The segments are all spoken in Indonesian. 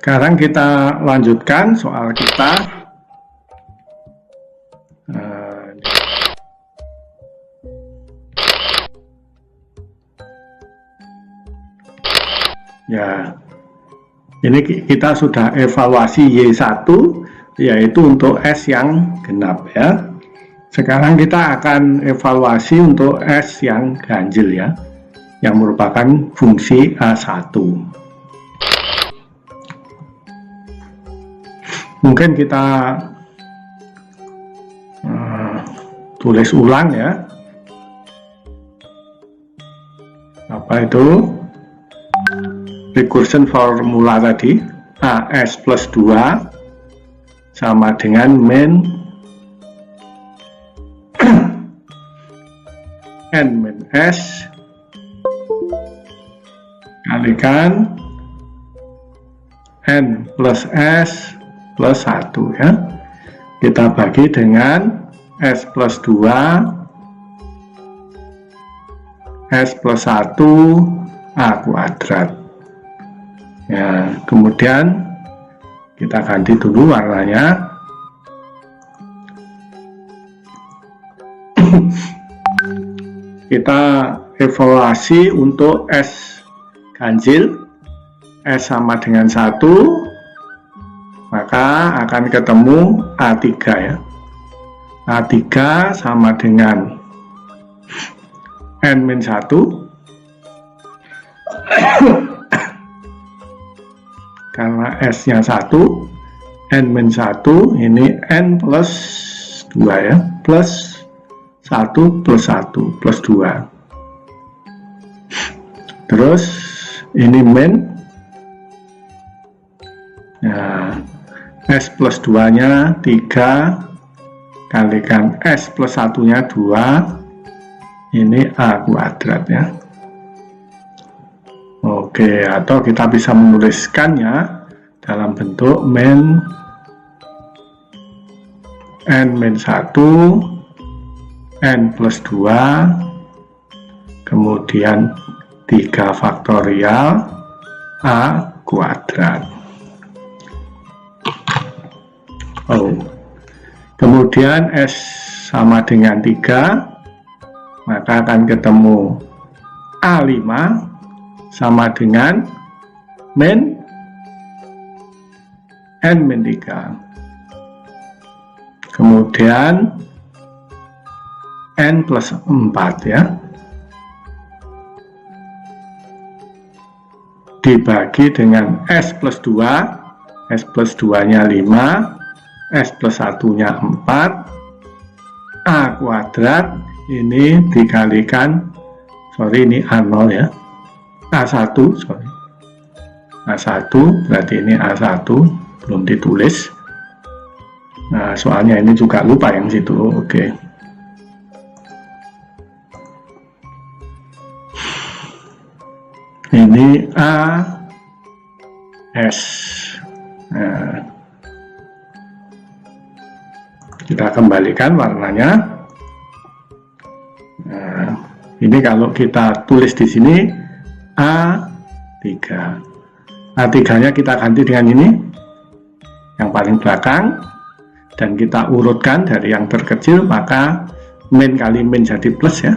Sekarang kita lanjutkan soal kita. Ya, ini kita sudah evaluasi Y1, yaitu untuk S yang genap ya. Sekarang kita akan evaluasi untuk S yang ganjil ya, yang merupakan fungsi A1. Mungkin kita tulis ulang ya. Apa itu? Recursion formula tadi, AS plus 2 sama dengan min N min S kalikan N plus S plus 1 ya. Kita bagi dengan S plus 2 S plus 1 A kuadrat ya. Kemudian kita ganti dulu warnanya. Kita evaluasi untuk S ganjil, S sama dengan 1, maka akan ketemu A3 ya. A3 sama dengan N-1 karena S-nya 1, N-1 ini N plus 2 ya, plus 1 plus 1 plus 2. Terus ini min ya, S plus 2 nya 3 kalikan S plus 1 nya 2, ini A kuadrat ya. Oke, atau kita bisa menuliskannya dalam bentuk min N-1 N plus 2 kemudian 3 faktorial A kuadrat. Kemudian S sama dengan 3, maka akan ketemu A5 sama dengan min N-3. Kemudian N plus 4 ya. Dibagi dengan S plus 2, S plus 2 nya 5, S plus 1 nya 4, A kuadrat ini dikalikan, ini A0 ya, A1 A1 berarti ini A1 belum ditulis. Nah soalnya ini juga lupa yang situ. Oke. Ini AS. Nah, kita kembalikan warnanya. Nah, ini kalau kita tulis di sini A3. A3-nya kita ganti dengan ini, yang paling belakang, dan kita urutkan dari yang terkecil, maka min kali min jadi plus ya.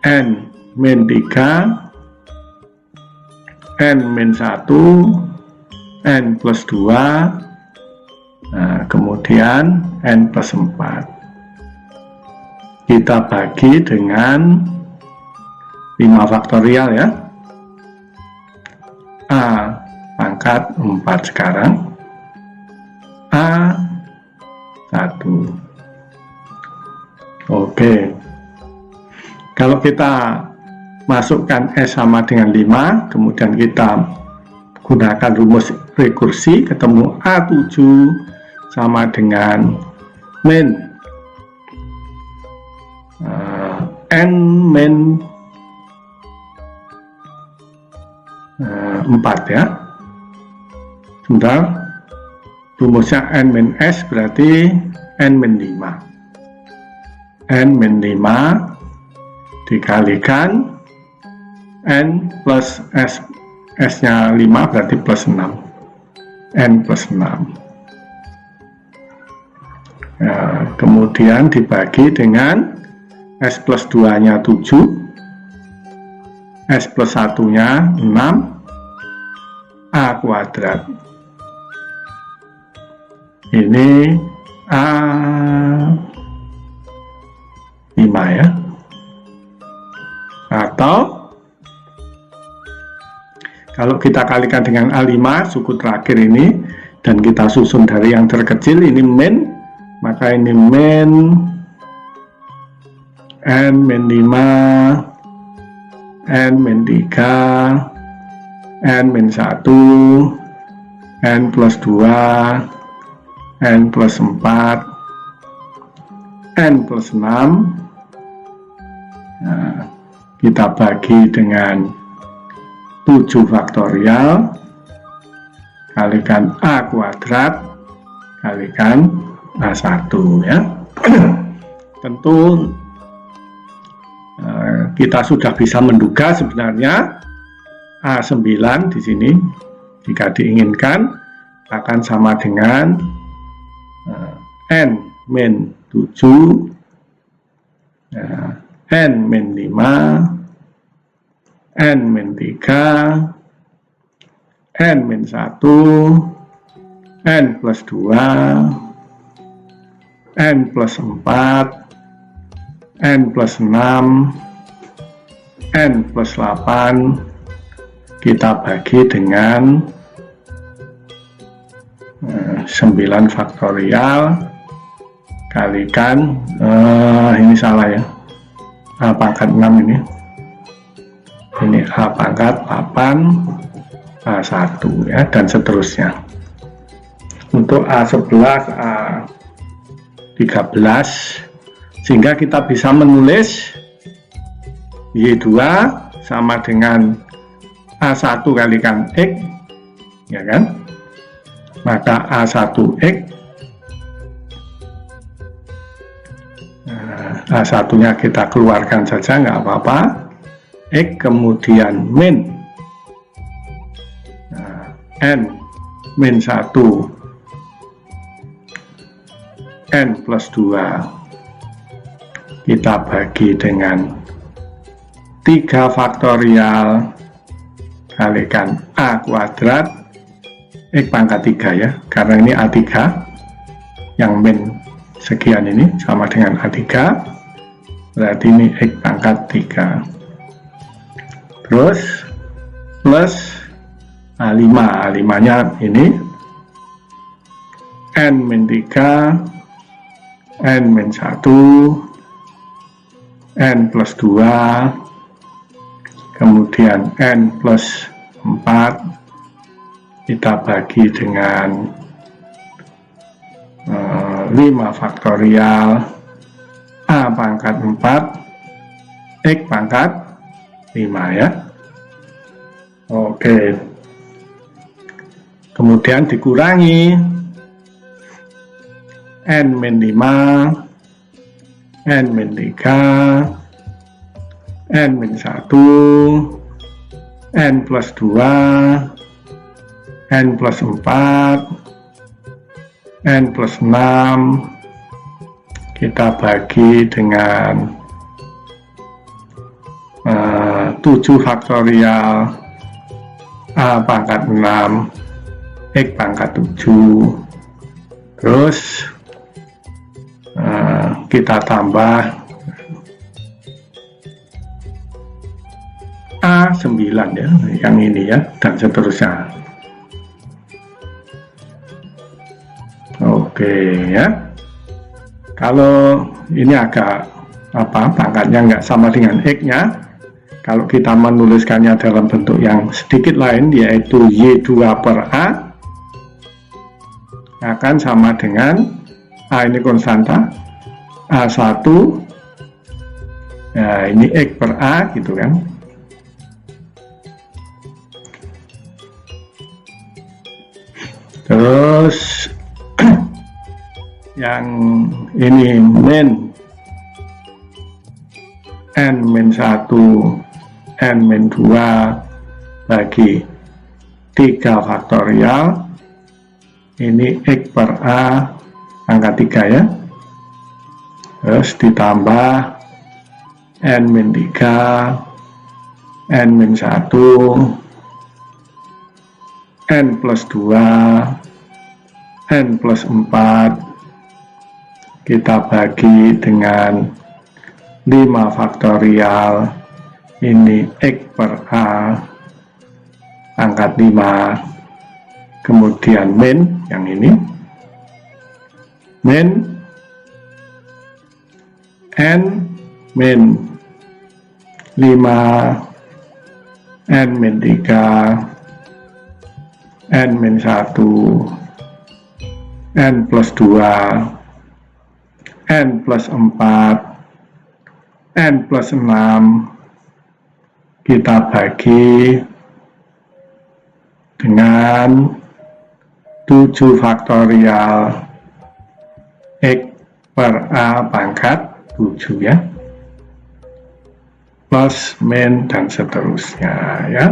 N min 3, N-1, N plus 2, nah, kemudian N plus 4. Kita bagi dengan 5 faktorial ya. A pangkat 4 sekarang. A1. Oke. Kalau kita masukkan S sama dengan 5, kemudian kita gunakan rumus rekursi, ketemu A7 sama dengan min N min 4 ya. Sebentar, rumusnya N min S berarti N min 5. N min 5 dikalikan N plus S, S nya 5 berarti plus 6. N plus 6. Nah, kemudian dibagi dengan S plus 2 nya 7, S plus 1 nya 6, A kuadrat. Ini A5 ya. Atau kalau kita kalikan dengan A5 suku terakhir ini dan kita susun dari yang terkecil, ini min, maka ini min N min 5, N min 3, N min 1, N plus 2, N plus 4, N plus 6. Nah, kita bagi dengan 7 faktorial kalikan A kuadrat kalikan A1 ya. Tentu kita sudah bisa menduga sebenarnya A9 di sini jika diinginkan akan sama dengan N min 7, N min 5, N min 3, N min 1, N plus 2, N plus 4, N plus 6, N plus 8, kita bagi dengan 9 faktorial kalikan ini salah ya, A pangkat 6 ini A pangkat 8 A1 ya, dan seterusnya. Untuk A11 A13 sehingga kita bisa menulis Y2 sama dengan A1 kalikan X ya kan, maka A1X, A1 nya kita keluarkan saja nggak apa-apa, X kemudian min N min 1 N plus 2 kita bagi dengan 3 faktorial kalikan A kuadrat X pangkat 3 ya, karena ini A3 yang min sekian ini sama dengan A3, berarti ini X pangkat 3 terus plus A5, A5 nya ini N min 3, N min 1, N plus 2, kemudian N plus 4 kita bagi dengan 5 faktorial A pangkat 4 X pangkat 5 ya. Oke, kemudian dikurangi N min 5, N min 3, N min 1, N plus 2, N plus 4, N plus 6 kita bagi dengan 7 faktorial A pangkat 6 X pangkat 7, terus kita tambah A9 ya, yang ini ya, dan seterusnya. Oke ya, kalau ini agak pangkatnya nggak sama dengan X nya, kalau kita menuliskannya dalam bentuk yang sedikit lain yaitu Y2 per A akan sama dengan A ini konstanta, A1 ya, ini X per A gitu kan. Terus yang ini min N min 1 N min 2 bagi 3 faktorial ini X per A angka 3 ya, terus ditambah N-3, N-1, N plus 2, N plus 4, kita bagi dengan 5 faktorial, ini X per A angkat 5, kemudian min yang ini, min N min 5, N min 3, N min 1, N plus 2, N plus 4, N plus 6, kita bagi dengan 7 faktorial X per A pangkat 7 ya, plus min dan seterusnya ya.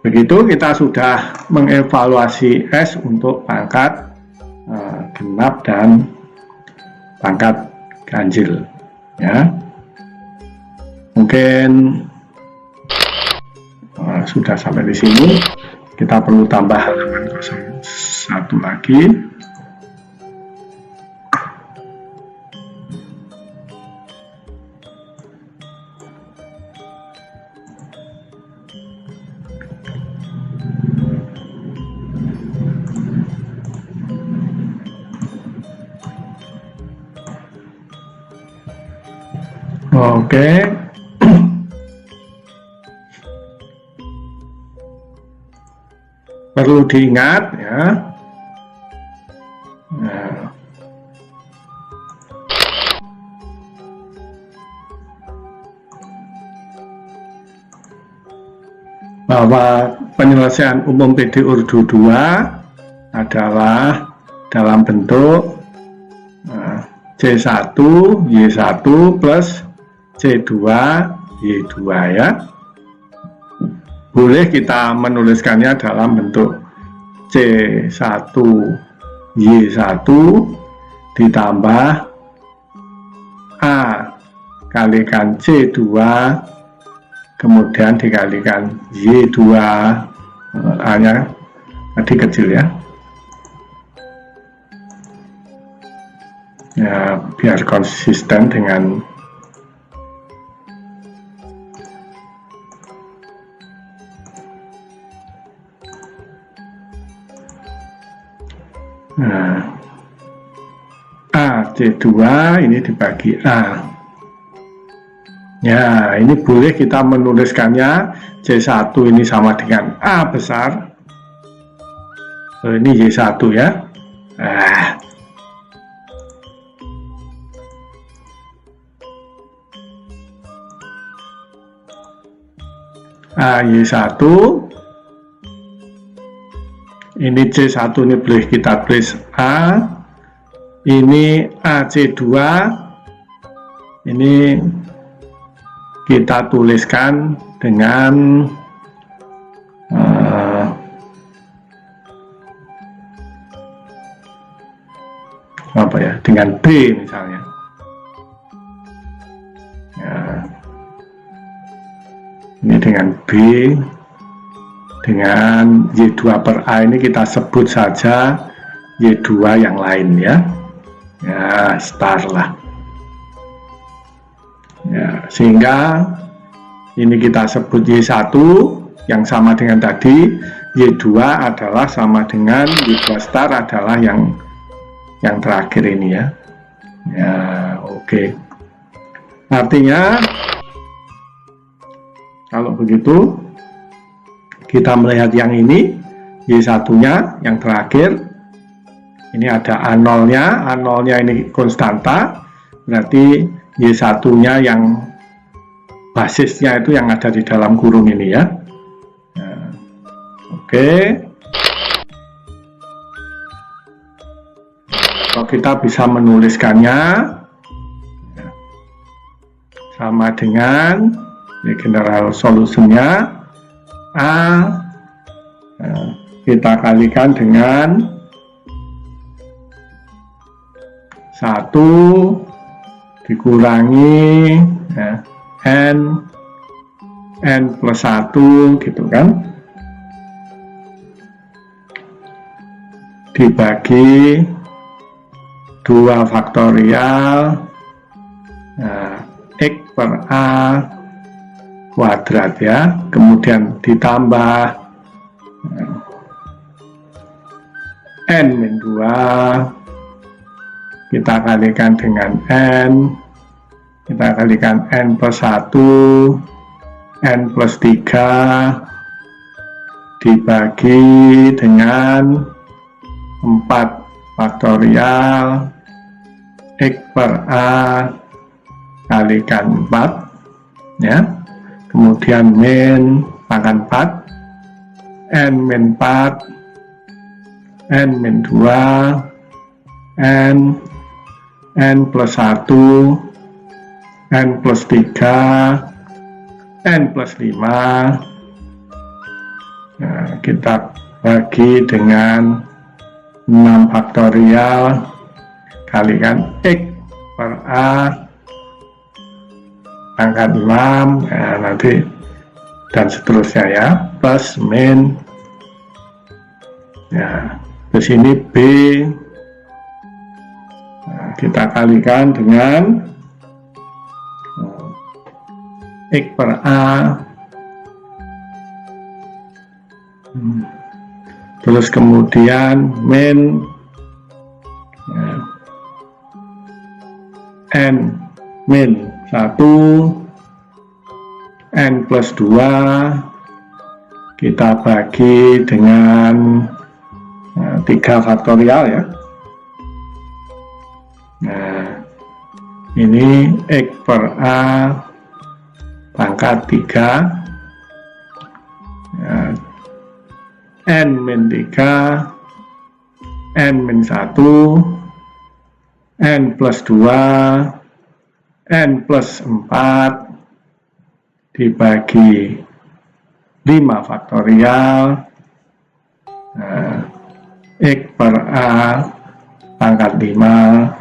Begitu kita sudah mengevaluasi S untuk pangkat genap dan pangkat ganjil ya. Mungkin sudah sampai di sini. Kita perlu tambah halaman 01 lagi. Oke. Perlu diingat ya. Nah, bahwa penyelesaian umum PD Urdu 2 adalah dalam bentuk C1 Y1 plus C2 Y2 ya. Boleh kita menuliskannya dalam bentuk C1 Y1 ditambah A kalikan C2 kemudian dikalikan Y2, A nya tadi kecil ya. Ya biar konsisten dengan A C2 ini dibagi A. Ya, ini boleh kita menuliskannya C1 ini sama dengan A besar. Ini Y1 ya. A Y1. Ini C1 ini boleh kita tulis A. Ini AC2. Ini kita tuliskan dengan apa ya? Dengan B misalnya. Ya. Ini dengan B. Dengan Y2 per A ini kita sebut saja Y2 yang lain ya. Ya, star lah. Ya, sehingga ini kita sebut Y1 yang sama dengan tadi, Y2 adalah sama dengan Y2 star adalah yang terakhir ini ya. Ya, oke. Artinya kalau begitu kita melihat yang ini, Y1-nya yang terakhir, ini ada A0-nya, A0-nya ini konstanta, berarti Y1-nya yang basisnya itu yang ada di dalam kurung ini ya. Nah, oke. Kalau kita bisa menuliskannya sama dengan ini general solusinya A kita kalikan dengan 1 dikurangi ya, n plus 1 gitu kan, dibagi 2 faktorial x per a kuadrat ya, kemudian ditambah n min 2, kita kalikan dengan n, kita kalikan n plus 1, n plus 3 dibagi dengan 4 faktorial x per a kalikan 4 ya, kemudian min pangkat 4, n min 4, n min 2, n plus 1, n plus 3, n plus 5, nah, kita bagi dengan 6 faktorial kalikan x per a pangkat 6, nah, nanti dan seterusnya ya, plus min ya, ke sini b, nah, kita kalikan dengan x per a, terus kemudian min ya, n min 1, n plus 2 kita bagi dengan 3 faktorial ya. Nah, ini x per a pangkat 3 ya, n min 3, n min 1, n plus 2, n plus 4 dibagi 5 faktorial, nah, x per a pangkat 5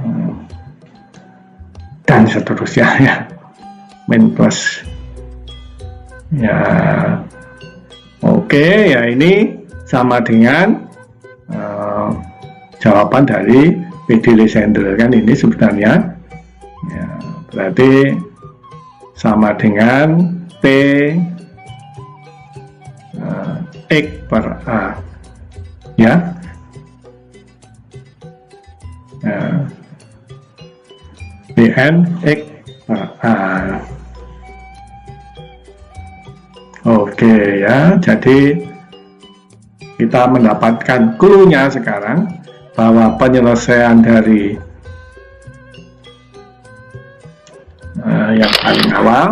dan seterusnya ya, min plus ya. Oke ya, ini sama dengan jawaban dari PD Lysander kan, ini sebenarnya ya, berarti sama dengan P x per a ya. Bn x per a. Oke ya, jadi kita mendapatkan clue-nya sekarang bahwa penyelesaian dari yang paling awal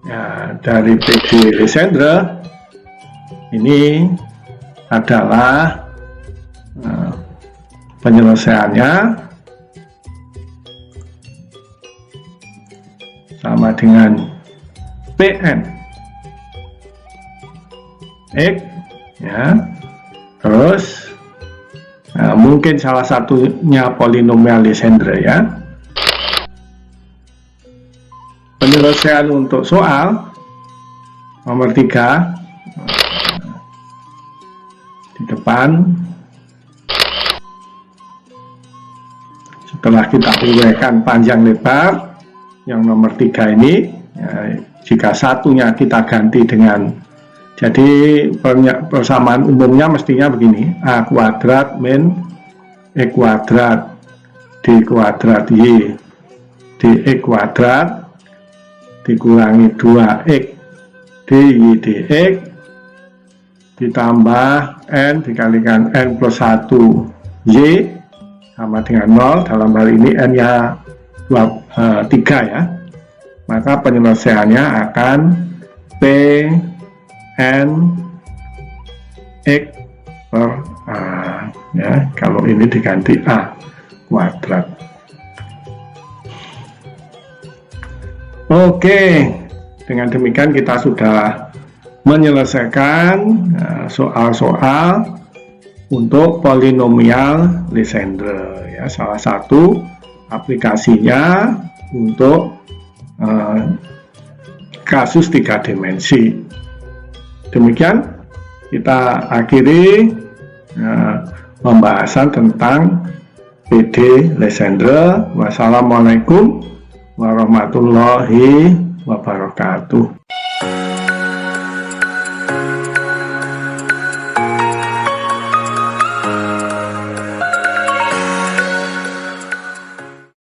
ya, dari PD Lysander ini adalah penyelesaiannya sama dengan Pn x ya, terus mungkin salah satunya polinomial Lysander ya. Penyelesaian untuk soal nomor 3 di depan, setelah kita uraikan panjang lebar yang nomor 3 ini ya, jika satunya kita ganti dengan, jadi persamaan umumnya mestinya begini, a kuadrat min e kuadrat d kuadrat y dx kuadrat dikurangi 2x dy dx ditambah n dikalikan n plus 1 y sama dengan 0, dalam hal ini n nya 3 ya, maka penyelesaiannya akan p n x per a ya, kalau ini diganti a kuadrat. Oke, dengan demikian kita sudah menyelesaikan soal-soal untuk polinomial Legendre ya, salah satu aplikasinya untuk kasus 3 dimensi. Demikian kita akhiri pembahasan tentang PD Legendre. Wassalamualaikum warahmatullahi wabarakatuh.